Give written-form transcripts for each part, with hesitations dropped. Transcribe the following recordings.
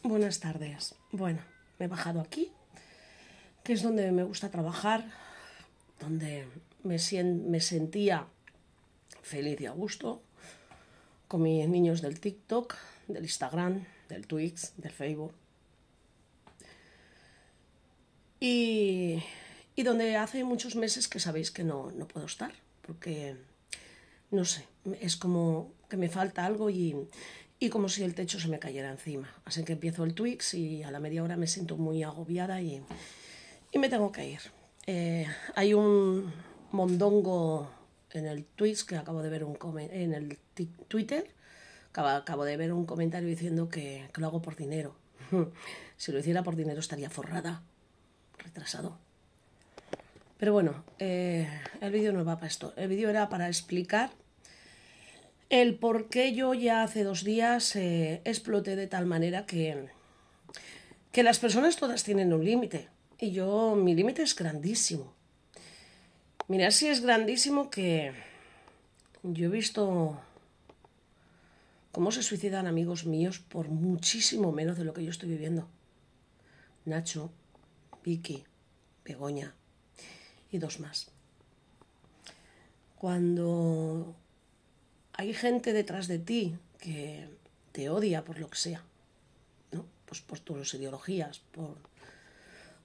Buenas tardes. Bueno, me he bajado aquí, que es donde me gusta trabajar, donde me sentía feliz y a gusto, con mis niños del TikTok, del Instagram, del Twitch, del Facebook. Y, y donde hace muchos meses que sabéis que no puedo estar, porque, no sé, es como que me falta algo y como si el techo se me cayera encima. Así que empiezo el Twitch y a la media hora me siento muy agobiada y me tengo que ir. Hay un mondongo en el Twitch que acabo de ver en el Twitter. Acabo de ver un comentario diciendo que lo hago por dinero. Si lo hiciera por dinero estaría forrada, retrasado. Pero bueno, el vídeo no va para esto. El vídeo era para explicar el por qué yo ya hace 2 días exploté de tal manera que las personas todas tienen un límite. Y mi límite es grandísimo. Mira, si es grandísimo que yo he visto cómo se suicidan amigos míos por muchísimo menos de lo que yo estoy viviendo. Nacho, Vicky, Begoña y 2 más. Cuando hay gente detrás de ti que te odia por lo que sea, ¿no? Pues por tus ideologías,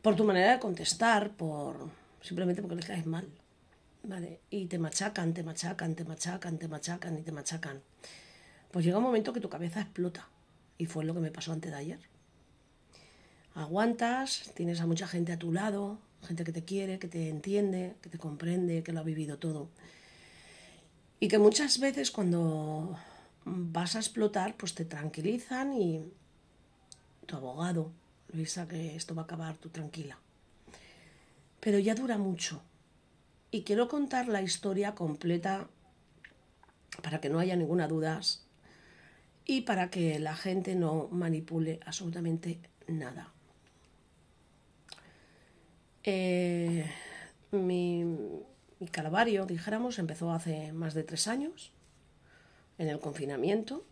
por tu manera de contestar, simplemente porque les caes mal, ¿vale? Y te machacan, te machacan, te machacan, te machacan y te machacan. Pues llega un momento que tu cabeza explota. Y fue lo que me pasó antes de ayer. Aguantas, tienes a mucha gente a tu lado, gente que te quiere, que te entiende, que te comprende, que lo ha vivido todo. Y que muchas veces cuando vas a explotar, pues te tranquilizan y tu abogado, Luisa, que esto va a acabar, tú tranquila. Pero ya dura mucho. Y quiero contar la historia completa para que no haya ninguna duda y para que la gente no manipule absolutamente nada. Mi calvario, dijéramos, empezó hace más de 3 años, en el confinamiento.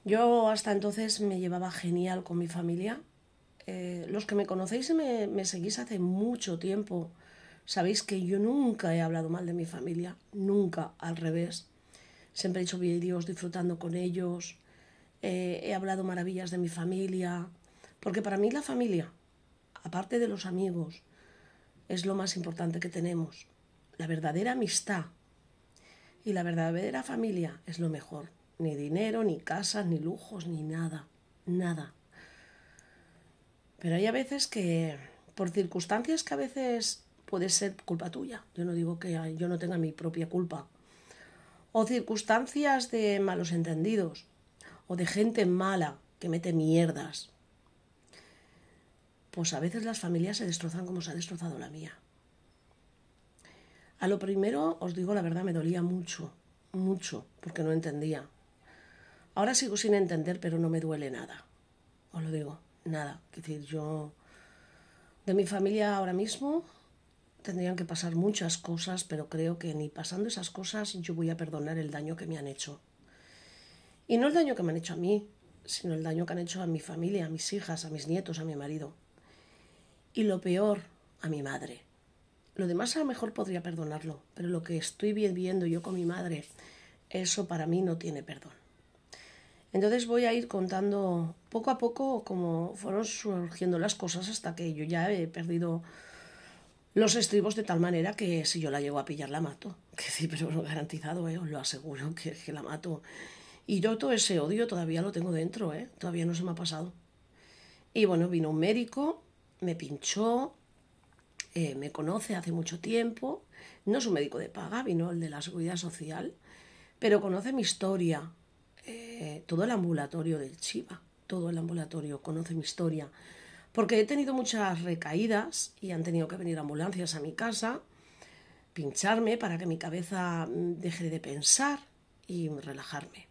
Yo hasta entonces me llevaba genial con mi familia. Los que me conocéis y me seguís hace mucho tiempo, sabéis que yo nunca he hablado mal de mi familia, nunca, al revés. Siempre he hecho vídeos disfrutando con ellos, he hablado maravillas de mi familia, porque para mí la familia, aparte de los amigos, es lo más importante que tenemos. La verdadera amistad y la verdadera familia es lo mejor. Ni dinero, ni casas, ni lujos, ni nada. Nada. Pero hay a veces que, por circunstancias que a veces puede ser culpa tuya, yo no digo que yo no tenga mi propia culpa, o circunstancias de malos entendidos, o de gente mala que mete mierdas, pues a veces las familias se destrozan como se ha destrozado la mía. A lo primero, os digo la verdad, me dolía mucho, mucho, porque no entendía. Ahora sigo sin entender, pero no me duele nada. Os lo digo, nada. Es decir, yo, de mi familia ahora mismo, tendrían que pasar muchas cosas, pero creo que ni pasando esas cosas yo voy a perdonar el daño que me han hecho. Y no el daño que me han hecho a mí, sino el daño que han hecho a mi familia, a mis hijas, a mis nietos, a mi marido. Y lo peor, a mi madre. Lo demás a lo mejor podría perdonarlo, pero lo que estoy viviendo yo con mi madre, eso para mí no tiene perdón. Entonces voy a ir contando poco a poco cómo fueron surgiendo las cosas hasta que yo ya he perdido los estribos de tal manera que si yo la llego a pillar la mato. Que sí, pero garantizado, os lo aseguro que la mato. Y yo todo ese odio todavía lo tengo dentro, todavía no se me ha pasado. Y bueno, vino un médico, me pinchó, me conoce hace mucho tiempo, no es un médico de paga, vino el de la Seguridad Social, pero conoce mi historia, todo el ambulatorio del Chiva, todo el ambulatorio conoce mi historia, porque he tenido muchas recaídas y han tenido que venir ambulancias a mi casa, pincharme para que mi cabeza deje de pensar y relajarme.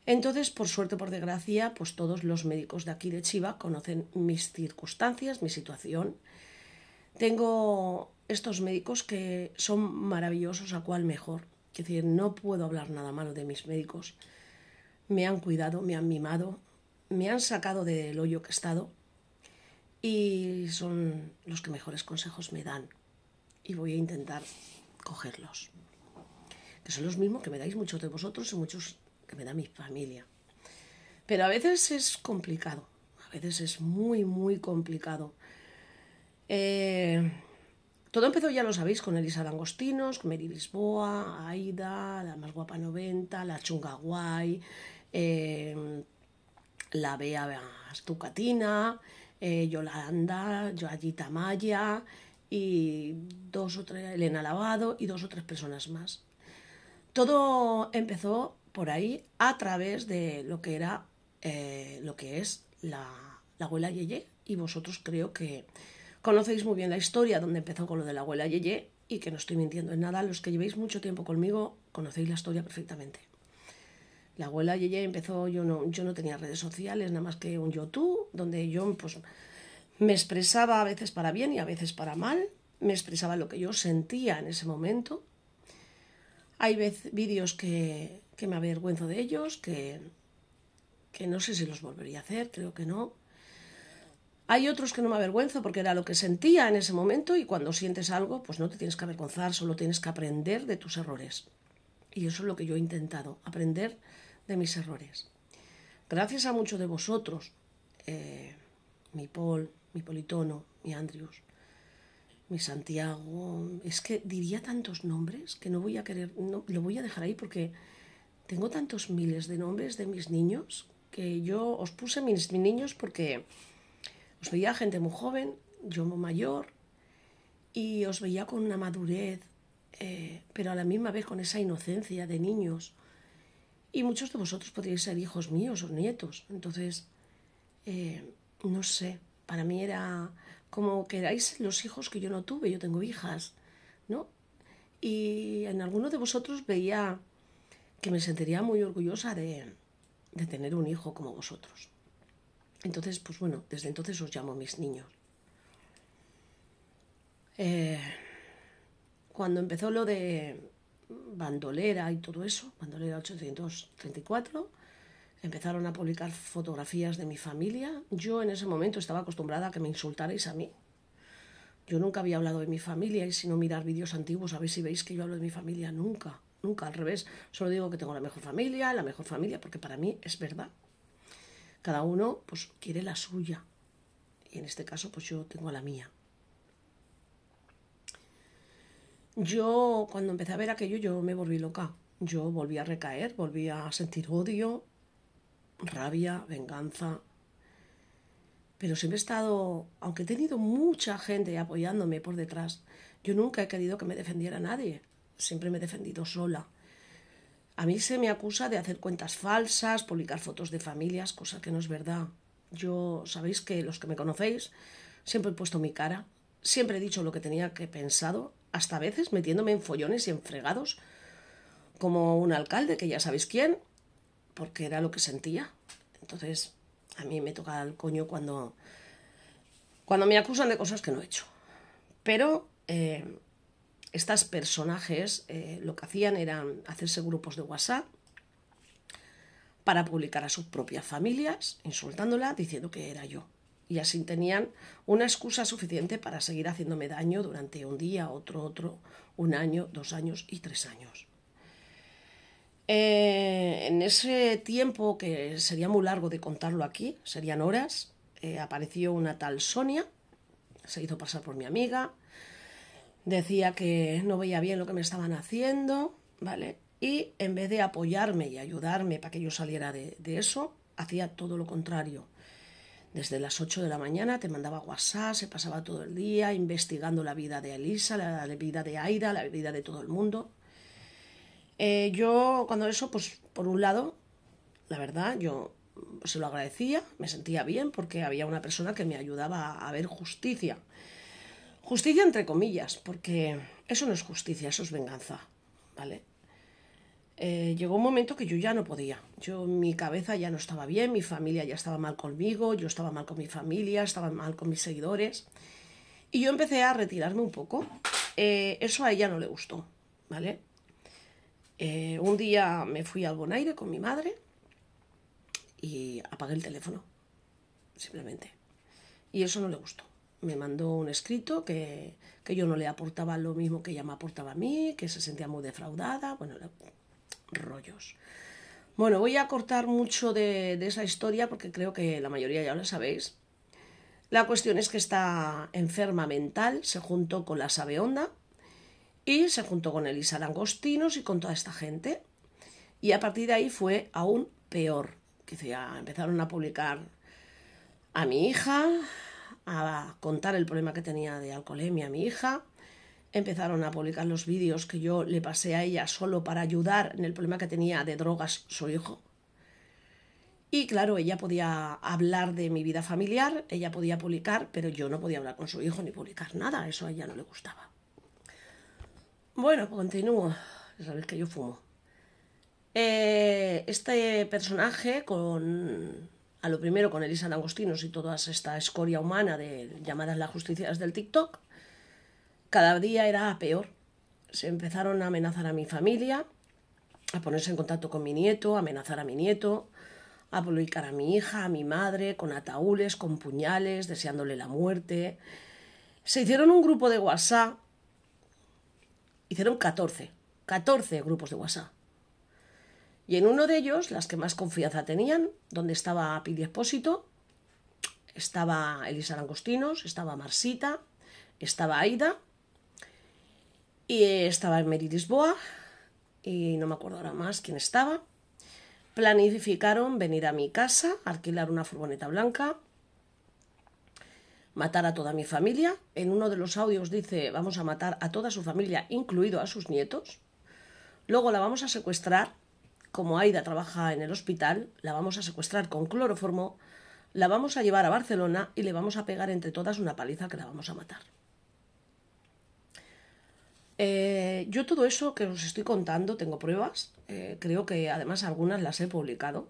Entonces, por suerte, por desgracia, pues todos los médicos de aquí de Chiva conocen mis circunstancias, mi situación. Tengo estos médicos que son maravillosos, a cual mejor. Es decir, no puedo hablar nada malo de mis médicos. Me han cuidado, me han mimado, me han sacado del hoyo que he estado y son los que mejores consejos me dan. Y voy a intentar cogerlos. Que son los mismos que me dais muchos de vosotros y muchos que me da mi familia. Pero a veces es complicado. A veces es muy, muy complicado. Todo empezó, ya lo sabéis, con Elisa Langostinos, con Mary Lisboa, Aida, la más guapa 90, la chunga guay, la Bea Stucatina, Yolanda, Yoayita Maya y dos o tres, Elena Lavado y 2 o 3 personas más. Todo empezó por ahí a través de lo que era, lo que es la abuela Yeye, y vosotros creo que conocéis muy bien la historia donde empezó con lo de la abuela Yeye, y que no estoy mintiendo en nada, los que llevéis mucho tiempo conmigo conocéis la historia perfectamente. La abuela Yeye empezó, yo no tenía redes sociales, nada más que un YouTube, donde yo pues me expresaba a veces para bien y a veces para mal, me expresaba lo que yo sentía en ese momento. Hay vídeos que me avergüenzo de ellos, que no sé si los volvería a hacer, creo que no. Hay otros que no me avergüenzo porque era lo que sentía en ese momento, y cuando sientes algo, pues no te tienes que avergonzar, solo tienes que aprender de tus errores. Y eso es lo que yo he intentado, aprender de mis errores. Gracias a muchos de vosotros, mi Paul, mi Politono, mi Andrews, mi Santiago, es que diría tantos nombres que no voy a querer, no, lo voy a dejar ahí porque tengo tantos miles de nombres de mis niños que yo os puse mis niños porque os veía gente muy joven, yo muy mayor, y os veía con una madurez, pero a la misma vez con esa inocencia de niños. Y muchos de vosotros podríais ser hijos míos o nietos. Entonces, no sé, para mí era como que erais los hijos que yo no tuve, yo tengo hijas, ¿no? Y en alguno de vosotros veía que me sentiría muy orgullosa de tener un hijo como vosotros. Entonces, pues bueno, desde entonces os llamo mis niños. Cuando empezó lo de Bandolera y todo eso, Bandolera 834, empezaron a publicar fotografías de mi familia. Yo en ese momento estaba acostumbrada a que me insultarais a mí. Yo nunca había hablado de mi familia, y si no, mirar vídeos antiguos a ver si veis que yo hablo de mi familia. Nunca, nunca, al revés. Solo digo que tengo la mejor familia, porque para mí es verdad. Cada uno pues quiere la suya, y en este caso pues yo tengo la mía. Yo cuando empecé a ver aquello yo me volví loca. Yo volví a recaer, volví a sentir odio, rabia, venganza. Pero siempre he estado, aunque he tenido mucha gente apoyándome por detrás, yo nunca he querido que me defendiera nadie. Siempre me he defendido sola. A mí se me acusa de hacer cuentas falsas, publicar fotos de familias, cosa que no es verdad. Yo, sabéis que los que me conocéis, siempre he puesto mi cara, siempre he dicho lo que tenía que pensado, hasta a veces metiéndome en follones y en fregados, como un alcalde, que ya sabéis quién, porque era lo que sentía. Entonces, a mí me toca el coño cuando me acusan de cosas que no he hecho. Pero estos personajes lo que hacían era hacerse grupos de WhatsApp para publicar a sus propias familias, insultándola, diciendo que era yo. Y así tenían una excusa suficiente para seguir haciéndome daño durante un día, otro, 1 año, 2 años y 3 años. En ese tiempo, que sería muy largo de contarlo aquí, serían horas, apareció una tal Sonia, se hizo pasar por mi amiga, decía que no veía bien lo que me estaban haciendo, ¿vale? Y en vez de apoyarme y ayudarme para que yo saliera de eso, hacía todo lo contrario. Desde las 8 de la mañana te mandaba WhatsApp, se pasaba todo el día investigando la vida de Elisa, la vida de Aida, la vida de todo el mundo. Yo cuando eso, pues por un lado, la verdad, yo se lo agradecía, me sentía bien porque había una persona que me ayudaba a ver justicia. Justicia entre comillas, porque eso no es justicia, eso es venganza, ¿vale? Llegó un momento que yo ya no podía. Mi cabeza ya no estaba bien, mi familia ya estaba mal conmigo, yo estaba mal con mi familia, estaba mal con mis seguidores. Y yo empecé a retirarme un poco. Eso a ella no le gustó, ¿vale? Un día me fui al Bonaire con mi madre y apagué el teléfono. simplemente. Y eso no le gustó. Me mandó un escrito que yo no le aportaba lo mismo que ella me aportaba a mí, que se sentía muy defraudada, bueno, rollos. Bueno, voy a cortar mucho de esa historia porque creo que la mayoría ya lo sabéis. La cuestión es que está enferma mental, se juntó con la Sabionda y se juntó con Elisa Langostinos y con toda esta gente. Y a partir de ahí fue aún peor. Que ya empezaron a publicar a mi hija, a contar el problema que tenía de alcoholemia a mi hija. Empezaron a publicar los vídeos que yo le pasé a ella solo para ayudar en el problema que tenía de drogas su hijo. Y claro, ella podía hablar de mi vida familiar, ella podía publicar, pero yo no podía hablar con su hijo ni publicar nada, eso a ella no le gustaba. Bueno, pues continúo, ya sabéis que yo fumo. Este personaje, a lo primero con Elisa Langostinos y toda esta escoria humana de llamadas las justicias del TikTok, cada día era peor. Se empezaron a amenazar a mi familia, a ponerse en contacto con mi nieto, a amenazar a mi nieto, a publicar a mi hija, a mi madre, con ataúdes, con puñales, deseándole la muerte. Se hicieron un grupo de WhatsApp, hicieron 14 grupos de WhatsApp. Y en uno de ellos, las que más confianza tenían, donde estaba Pili Espósito, estaba Elisa Langostinos, estaba Marsita, estaba Aida, y estaba Mary Lisboa, y no me acuerdo ahora más quién estaba. Planificaron venir a mi casa, alquilar una furgoneta blanca, matar a toda mi familia. En uno de los audios dice, vamos a matar a toda su familia, incluido a sus nietos. Luego la vamos a secuestrar, como Aida trabaja en el hospital, la vamos a secuestrar con cloroformo, la vamos a llevar a Barcelona y le vamos a pegar entre todas una paliza que la vamos a matar. Yo todo eso que os estoy contando tengo pruebas, creo que además algunas las he publicado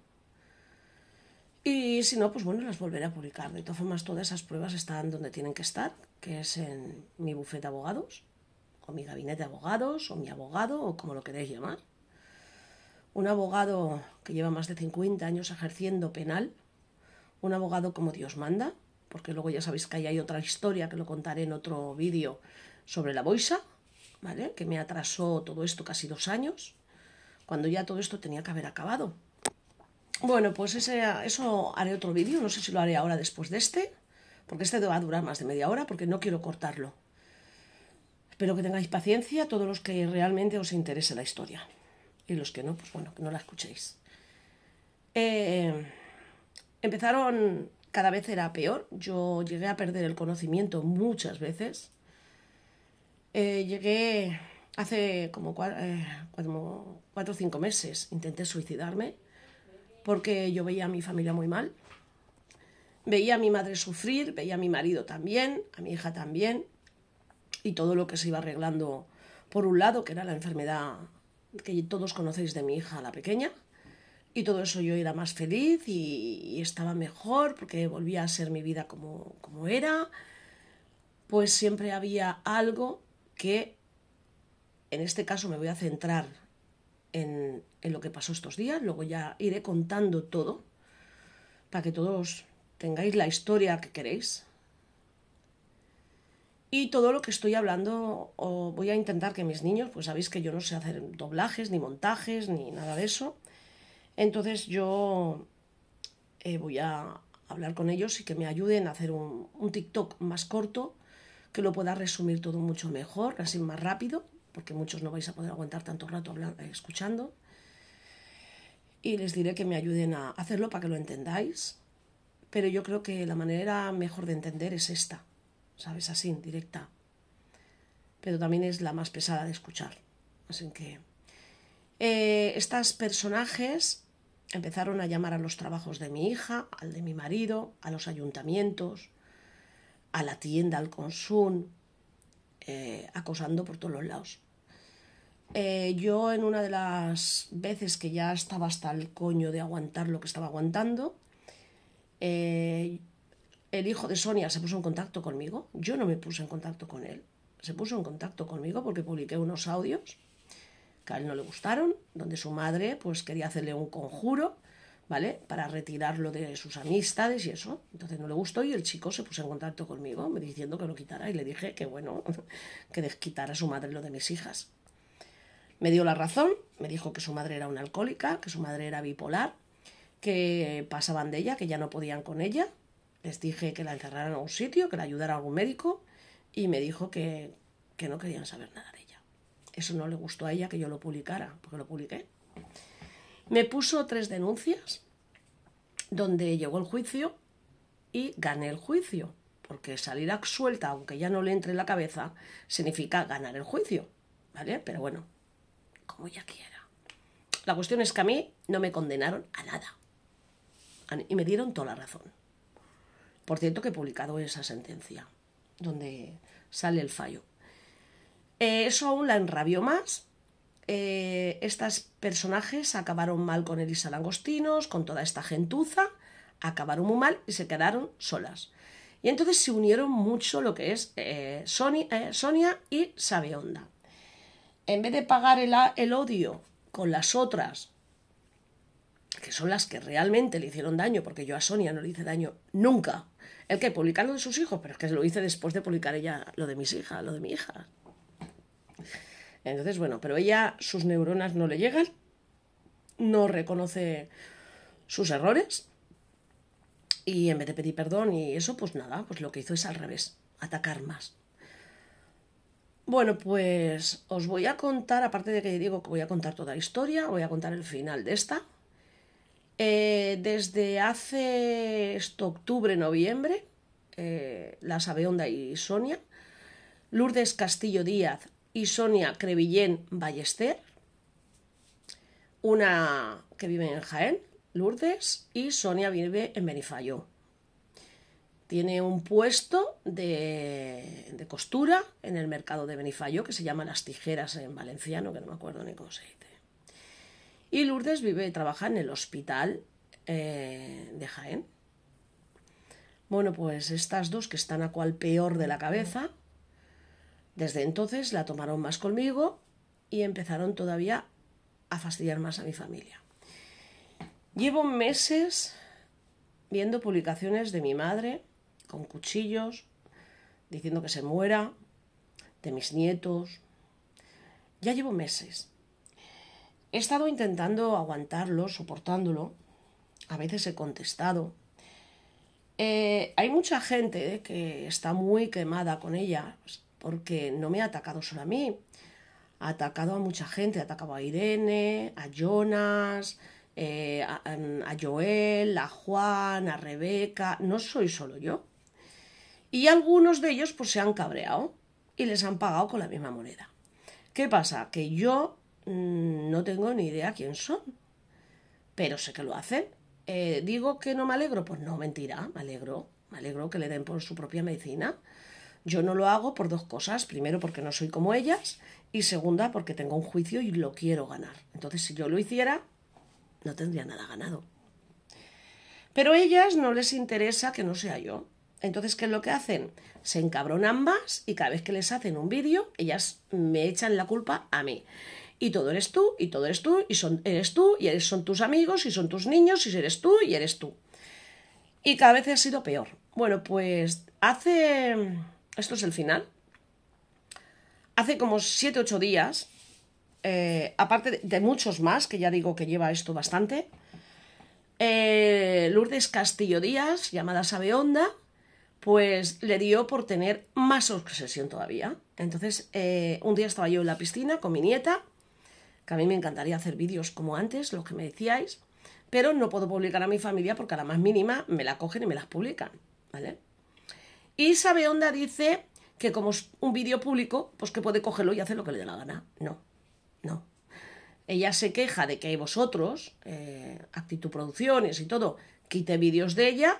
y si no, pues bueno, las volveré a publicar. De todas formas, todas esas pruebas están donde tienen que estar, que es en mi bufete de abogados o mi gabinete de abogados o mi abogado o como lo queréis llamar. Un abogado que lleva más de 50 años ejerciendo penal, un abogado como Dios manda, porque luego ya sabéis que ahí hay otra historia que lo contaré en otro vídeo sobre la boisa, ¿vale? Que me atrasó todo esto casi 2 años, cuando ya todo esto tenía que haber acabado. Bueno, pues eso haré otro vídeo, no sé si lo haré ahora después de este, porque este va a durar más de media hora, porque no quiero cortarlo. Espero que tengáis paciencia, todos los que realmente os interese la historia. Y los que no, pues bueno, que no la escuchéis. Empezaron, cada vez era peor, yo llegué a perder el conocimiento muchas veces. Llegué hace como 4 o 5 meses, intenté suicidarme porque yo veía a mi familia muy mal. Veía a mi madre sufrir, veía a mi marido también, a mi hija también, y todo lo que se iba arreglando por un lado, que era la enfermedad que todos conocéis de mi hija, la pequeña, y todo eso yo era más feliz y estaba mejor porque volvía a ser mi vida como era. Pues siempre había algo que, en este caso me voy a centrar en lo que pasó estos días, luego ya iré contando todo para que todos tengáis la historia que queréis. Y todo lo que estoy hablando, voy a intentar que mis niños, pues sabéis que yo no sé hacer doblajes, ni montajes, ni nada de eso. Entonces yo voy a hablar con ellos y que me ayuden a hacer un TikTok más corto, que lo pueda resumir todo mucho mejor, así más rápido, porque muchos no vais a poder aguantar tanto rato escuchando. Y les diré que me ayuden a hacerlo para que lo entendáis. Pero yo creo que la manera mejor de entender es esta, ¿sabes? Así, directa. Pero también es la más pesada de escuchar. Así que estos personajes empezaron a llamar a los trabajos de mi hija, al de mi marido, a los ayuntamientos, a la tienda, al Consum, acosando por todos los lados. Yo en una de las veces que ya estaba hasta el coño de aguantar lo que estaba aguantando, el hijo de Sonia se puso en contacto conmigo. Yo no me puse en contacto con él. Se puso en contacto conmigo porque publiqué unos audios que a él no le gustaron, donde su madre pues quería hacerle un conjuro ¿vale? Para retirarlo de sus amistades y eso. Entonces no le gustó y el chico se puso en contacto conmigo, me diciendo que lo quitara, y le dije que bueno, que quitara a su madre lo de mis hijas. Me dio la razón, me dijo que su madre era una alcohólica, que su madre era bipolar, que pasaban de ella, que ya no podían con ella. Les dije que la encerraran en un sitio, que la ayudara a algún médico, y me dijo que no querían saber nada de ella. Eso no le gustó a ella que yo lo publicara, porque lo publiqué. Me puso 3 denuncias, donde llegó el juicio y gané el juicio, porque salir absuelta, aunque ya no le entre en la cabeza, significa ganar el juicio, ¿vale? Pero bueno, como ella quiera. La cuestión es que a mí no me condenaron a nada. Y me dieron toda la razón. Por cierto, que he publicado esa sentencia, donde sale el fallo. Eso aún la enrabió más. Estos personajes acabaron mal con Elisa Langostinos, con toda esta gentuza. Acabaron muy mal y se quedaron solas. Y entonces se unieron mucho lo que es Sonia y Sabionda. En vez de pagar el odio con las otras, que son las que realmente le hicieron daño, porque yo a Sonia no le hice daño nunca. El que publicar lo de sus hijos, pero es que lo hice después de publicar ella lo de mis hijas, lo de mi hija. Entonces, bueno, pero ella, sus neuronas no le llegan, no reconoce sus errores, y en vez de pedir perdón y eso, pues nada, pues lo que hizo es al revés, atacar más. Bueno, pues os voy a contar, aparte de que digo que voy a contar toda la historia, voy a contar el final de esta. Desde hace octubre, noviembre, la Sabionda y Sonia, Lourdes Castillo Díaz y Sonia Crevillén Ballester, una que vive en Jaén, Lourdes, y Sonia vive en Benifayó. Tiene un puesto de costura en el mercado de Benifayó, que se llama Las Tijeras en valenciano, que no me acuerdo ni cómo se dice. Y Lourdes vive y trabaja en el hospital de Jaén. Bueno, pues estas dos, que están a cual peor de la cabeza, desde entonces la tomaron más conmigo y empezaron todavía a fastidiar más a mi familia. Llevo meses viendo publicaciones de mi madre con cuchillos, diciendo que se muera, de mis nietos. Ya llevo meses. He estado intentando aguantarlo, soportándolo. A veces he contestado. Hay mucha gente que está muy quemada con ella, porque no me ha atacado solo a mí. Ha atacado a mucha gente. Ha atacado a Irene, a Jonas, a Joel, a Juan, a Rebeca. No soy solo yo. Y algunos de ellos pues se han cabreado y les han pagado con la misma moneda. ¿Qué pasa? Que yo no tengo ni idea quién son, pero sé que lo hacen. ¿Digo que no me alegro? Pues no, mentira, me alegro que le den por su propia medicina. Yo no lo hago por 2 cosas. Primero, porque no soy como ellas, y segunda, porque tengo un juicio y lo quiero ganar. Entonces, si yo lo hiciera, no tendría nada ganado. Pero a ellas no les interesa que no sea yo. Entonces, ¿qué es lo que hacen? Se encabronan más y cada vez que les hacen un vídeo, ellas me echan la culpa a mí. Y todo eres tú, y todo eres tú, y eres tú, y son tus amigos, y son tus niños, y eres tú, y eres tú. Y cada vez ha sido peor. Bueno, pues esto es el final. Hace como 7 u 8 días, aparte de muchos más, que ya digo que lleva esto bastante, Lourdes Castillo Díaz, llamada Sabionda, pues le dio por tener más obsesión todavía. Entonces, un día estaba yo en la piscina con mi nieta, que a mí me encantaría hacer vídeos como antes, los que me decíais, pero no puedo publicar a mi familia porque a la más mínima me la cogen y me las publican, ¿vale? Y Sabionda dice que como es un vídeo público, pues que puede cogerlo y hacer lo que le dé la gana. No. Ella se queja de que vosotros, Actitud Producciones y todo, quite vídeos de ella,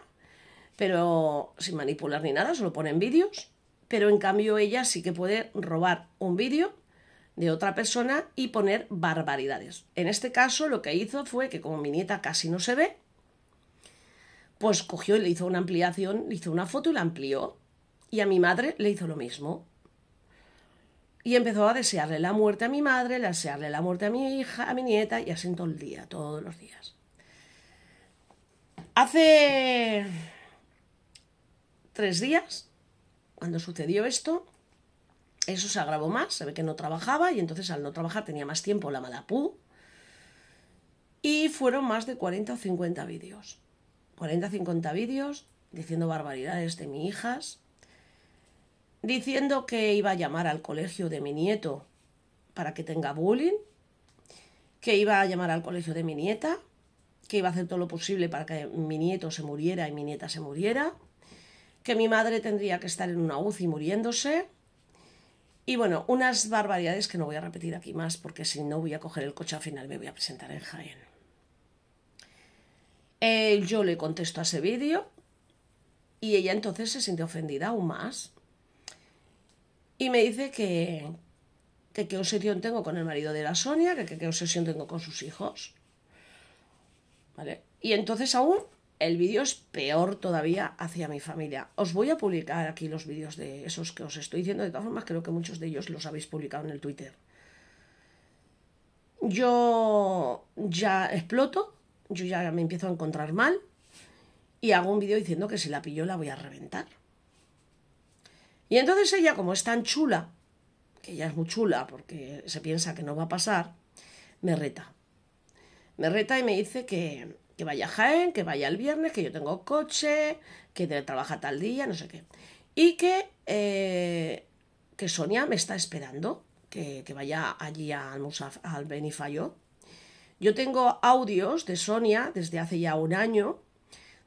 pero sin manipular ni nada, solo ponen vídeos. Pero en cambio ella sí que puede robar un vídeo de otra persona y poner barbaridades. En este caso lo que hizo fue que, como mi nieta casi no se ve, pues cogió y le hizo una ampliación, le hizo una foto y la amplió. Y a mi madre le hizo lo mismo. Y empezó a desearle la muerte a mi madre, a desearle la muerte a mi hija, a mi nieta, y así todo el día, todos los días. Hace 3 días, cuando sucedió esto, eso se agravó más, se ve que no trabajaba y entonces al no trabajar tenía más tiempo la malapú y fueron más de 40 o 50 vídeos. 40 o 50 vídeos diciendo barbaridades de mis hijas, diciendo que iba a llamar al colegio de mi nieto para que tenga bullying, que iba a llamar al colegio de mi nieta, que iba a hacer todo lo posible para que mi nieto se muriera y mi nieta se muriera, que mi madre tendría que estar en una UCI muriéndose. Y bueno, unas barbaridades que no voy a repetir aquí más porque si no voy a coger el coche al final me voy a presentar en Jaén. Yo le contesto a ese vídeo y ella entonces se siente ofendida aún más. Y me dice que qué obsesión tengo con el marido de la Sonia, que qué obsesión tengo con sus hijos. ¿Vale? Y entonces aún el vídeo es peor todavía hacia mi familia. Os voy a publicar aquí los vídeos de esos que os estoy diciendo. De todas formas, creo que muchos de ellos los habéis publicado en el Twitter. Yo ya exploto, yo ya me empiezo a encontrar mal y hago un vídeo diciendo que si la pillo la voy a reventar. Y entonces ella, como es tan chula, que ella es muy chula porque se piensa que no va a pasar, me reta. Me reta y me dice que vaya a Jaén, que vaya el viernes, que yo tengo coche, que trabaja tal día, no sé qué. Y que Sonia me está esperando, que vaya allí al Benifayó. Yo tengo audios de Sonia desde hace ya un año,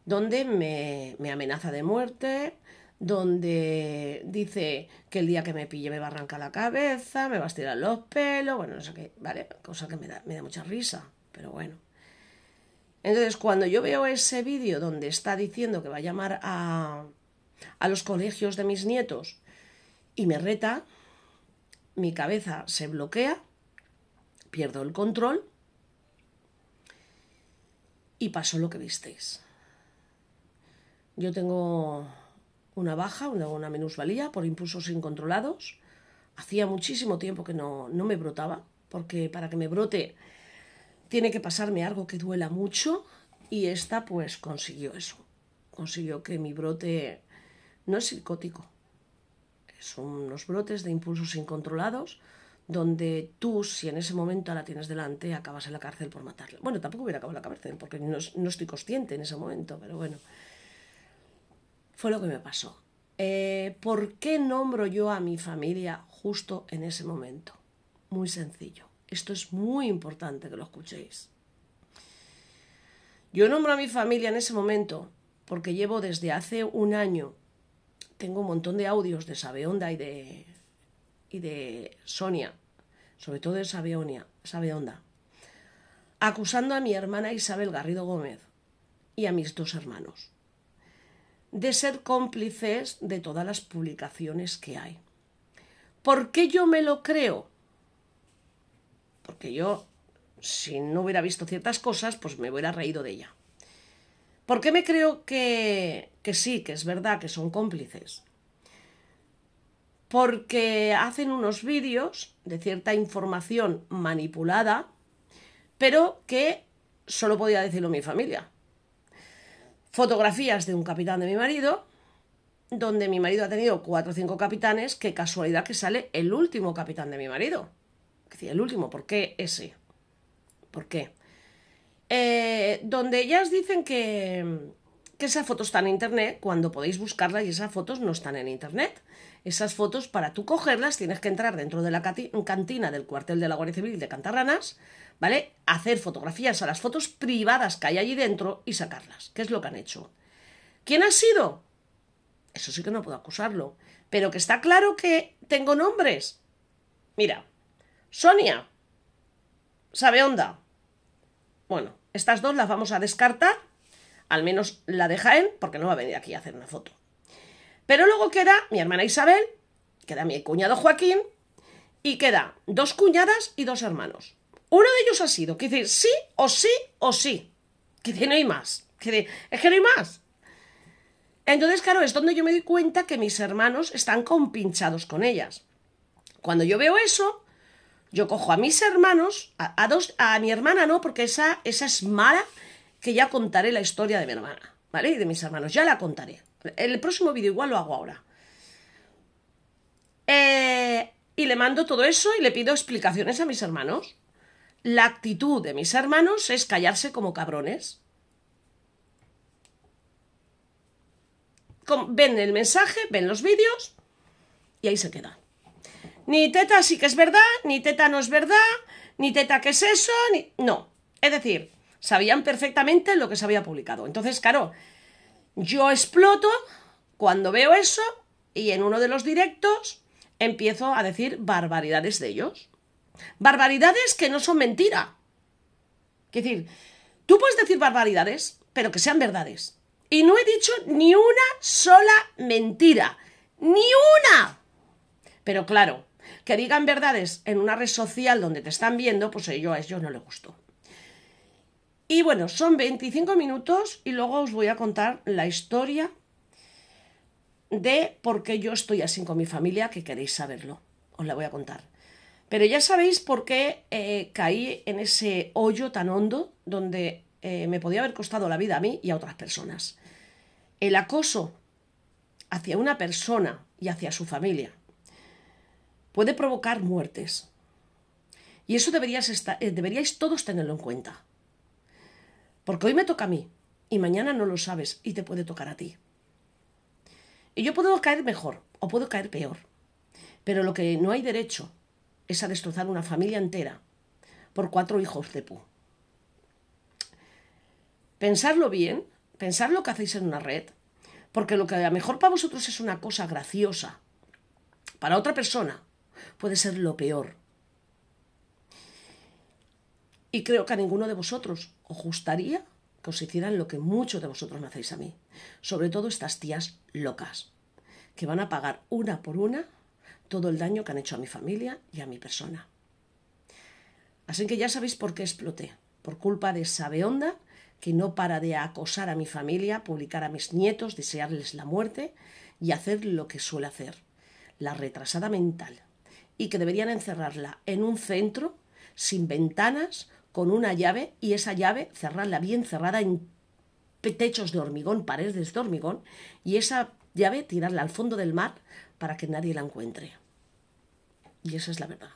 donde me amenaza de muerte, donde dice que el día que me pille me va a arrancar la cabeza, me va a estirar los pelos, bueno, no sé qué, ¿vale? Cosa que me da mucha risa, pero bueno. Entonces, cuando yo veo ese vídeo donde está diciendo que va a llamar a los colegios de mis nietos y me reta, mi cabeza se bloquea, pierdo el control y pasó lo que visteis. Yo tengo una baja, una minusvalía por impulsos incontrolados. Hacía muchísimo tiempo que no me brotaba, porque para que me brote tiene que pasarme algo que duela mucho y esta pues consiguió eso. Consiguió que mi brote no es psicótico. Son unos brotes de impulsos incontrolados donde tú, si en ese momento la tienes delante, acabas en la cárcel por matarla. Bueno, tampoco hubiera acabado en la cárcel porque no estoy consciente en ese momento, pero bueno. Fue lo que me pasó. ¿Por qué nombro yo a mi familia justo en ese momento? Muy sencillo. Esto es muy importante que lo escuchéis. Yo nombro a mi familia en ese momento porque llevo desde hace un año, tengo un montón de audios de Sabeonda y de Sonia, sobre todo de Sabeonda, acusando a mi hermana Isabel Garrido Gómez y a mis 2 hermanos de ser cómplices de todas las publicaciones que hay. ¿Por qué yo me lo creo? Porque yo, si no hubiera visto ciertas cosas, pues me hubiera reído de ella. ¿Por qué me creo que sí, que es verdad, que son cómplices? Porque hacen unos vídeos de cierta información manipulada, pero que solo podía decirlo mi familia. Fotografías de un capitán de mi marido, donde mi marido ha tenido 4 o 5 capitanes, qué casualidad que sale el último capitán de mi marido. Es decir, el último, ¿por qué ese? ¿Por qué? Donde ellas dicen que esa foto está en internet cuando podéis buscarla y esas fotos no están en internet. Esas fotos, para tú cogerlas, tienes que entrar dentro de la cantina del cuartel de la Guardia Civil de Cantarranas, ¿vale? Hacer fotografías a las fotos privadas que hay allí dentro y sacarlas. ¿Qué es lo que han hecho? ¿Quién ha sido? Eso sí que no puedo acusarlo. Pero que está claro que tengo nombres. Mira, Sonia, Sabeonda. Bueno, estas 2 las vamos a descartar, al menos la de Jaén, porque no va a venir aquí a hacer una foto. Pero luego queda mi hermana Isabel, queda mi cuñado Joaquín y queda 2 cuñadas y 2 hermanos. Uno de ellos ha sido, que dice sí o sí o sí. Que dice no hay más. Es que no hay más. Entonces, claro, es donde yo me doy cuenta que mis hermanos están compinchados con ellas. Cuando yo veo eso, yo cojo a mis hermanos, a mi hermana no, porque esa es mala que ya contaré la historia de mi hermana, ¿vale? Y de mis hermanos, ya la contaré. El próximo vídeo igual lo hago ahora. Y le mando todo eso y le pido explicaciones a mis hermanos. La actitud de mis hermanos es callarse como cabrones. Ven el mensaje, ven los vídeos y ahí se queda. Ni teta sí que es verdad, ni teta no es verdad, ni teta qué es eso, ni... No. Es decir, sabían perfectamente lo que se había publicado. Entonces, claro, yo exploto cuando veo eso y en uno de los directos empiezo a decir barbaridades de ellos. Barbaridades que no son mentira. Es decir, tú puedes decir barbaridades, pero que sean verdades. Y no he dicho ni una sola mentira. ¡Ni una! Pero claro, que digan verdades en una red social donde te están viendo, pues a ellos no les gustó. Y bueno, son 25 minutos y luego os voy a contar la historia de por qué yo estoy así con mi familia, que queréis saberlo. Os la voy a contar. Pero ya sabéis por qué caí en ese hoyo tan hondo donde me podía haber costado la vida a mí y a otras personas. El acoso hacia una persona y hacia su familia puede provocar muertes. Y eso deberíais todos tenerlo en cuenta. Porque hoy me toca a mí y mañana no lo sabes y te puede tocar a ti. Y yo puedo caer mejor o puedo caer peor. Pero lo que no hay derecho es a destrozar una familia entera por 4 hijos de pu. Pensadlo bien, pensad lo que hacéis en una red, porque lo que a lo mejor para vosotros es una cosa graciosa, para otra persona puede ser lo peor. Y creo que a ninguno de vosotros os gustaría que os hicieran lo que muchos de vosotros me hacéis a mí. Sobre todo estas tías locas, que van a pagar una por una todo el daño que han hecho a mi familia y a mi persona. Así que ya sabéis por qué exploté. Por culpa de esa beonda que no para de acosar a mi familia, publicar a mis nietos, desearles la muerte y hacer lo que suele hacer, la retrasada mental. Y que deberían encerrarla en un centro, sin ventanas, con una llave, y esa llave cerrarla bien cerrada en techos de hormigón, paredes de hormigón, y esa llave tirarla al fondo del mar para que nadie la encuentre. Y esa es la verdad.